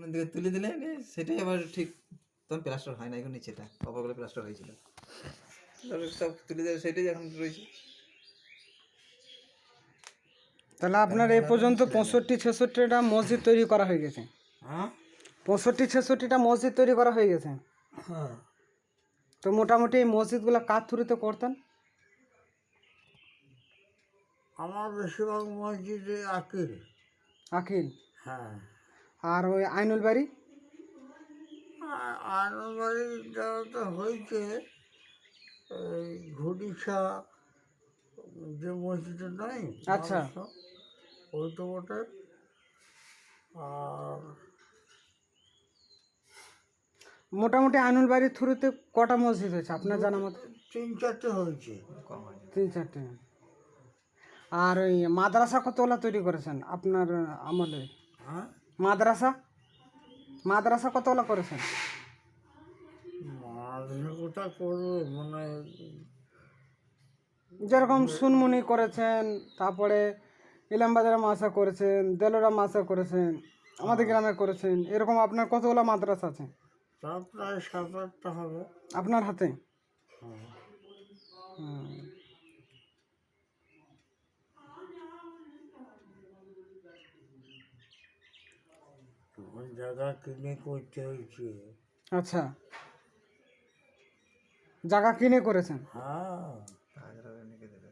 ওখান থেকে তুলে দিলে সেটাই আবার ঠিক তখন প্লাস্টার হয় না, এখন নিচেটা কপালগুলো প্লাস্টার হয়েছিল, সব তুলে দেবে, সেটাই এখন রয়েছে। তাহলে আপনার এই পর্যন্ত 65-66টা মসজিদ তৈরি করা হয়ে গেছে। হ্যাঁ 65-66টা মসজিদ তৈরি করা হয়ে গেছে। হ্যাঁ। তো মোটামুটি এই মসজিদগুলো কার থ্রুতে করতেন? আমার বেশিরভাগ মসজিদে আকিল। আখিল। হ্যাঁ, আর ওই আইনুল বাড়ি? আনবাড়ি যাওয়া তো হয়েছে এই ঘুড়িছা যে মসজিদটা নাই, আচ্ছা। ওই তো বটে। আর মোটামুটি আইনুল বাড়ির থ্রুতে কটা মসজিদ হয়েছে আপনার জানা মতো? 3-4টে হয়েছে। কম হয় না। 3-4টে। আর ওই মাদ্রাসা কতগুলা তৈরি করেছেন আপনার আমলে? হ্যাঁ, মাদ্রাসা মাদ্রাসা কতগুলা করেছেন? মাঝে কোথা করবে মানে যেরকম সুনমুনি করেছেন, তারপরে ইলামবাজারে মাসা করেছেন, দেলোরা মাসা করেছেন, আমাদের গ্রামে করেছেন, এরকম আপনার কতগুলা মাদ্রাসা আছে তা প্রায় 7-8টা হবে। আপনার হাতে? হ্যাঁ, হুম। তখন জায়গা কিনে করতে হয়েছে। আচ্ছা, জায়গা কিনে করেছেন? হ্যাঁ, হাজার নিকে দেবে।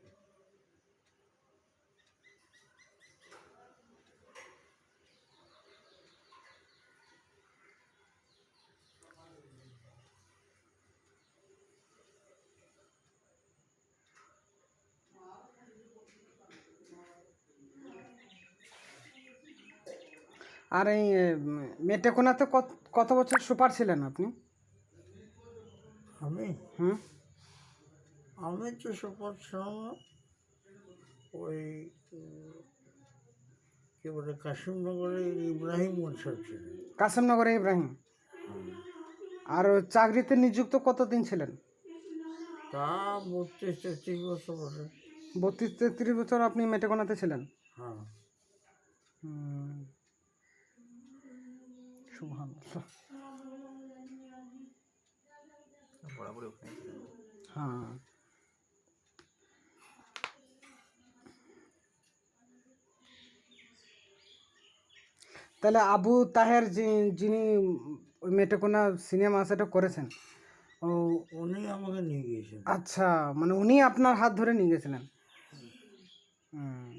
আর এই মেটেকোনাতে কত কত বছর সুপার ছিলেন আপনি? আমি হুম। আমি তো সুপার ছিলাম না। ওই কি বলে কাশিমনগরের ইব্রাহিম মনসার ছিলেন। কাসেমনগরে ইব্রাহিম। আর ওই চাকরিতে নিযুক্ত কতদিন ছিলেন? তা 32-33 বছর বটে। 32-33 বছর আপনি মেটেকোনাতে ছিলেন? হ্যাঁ, হুম। সুবহানাল্লাহ। বরাবরই ওখানে ছিলেন। হ্যাঁ। তাহলে আবু তাহের যিনি ওই মেটেকোনা সিনেমা সেটা করেছেন, ও উনি আমাকে নিয়ে গিয়েছেন। আচ্ছা, মানে উনি আপনার হাত ধরে নিয়ে গেছিলেন। হুম।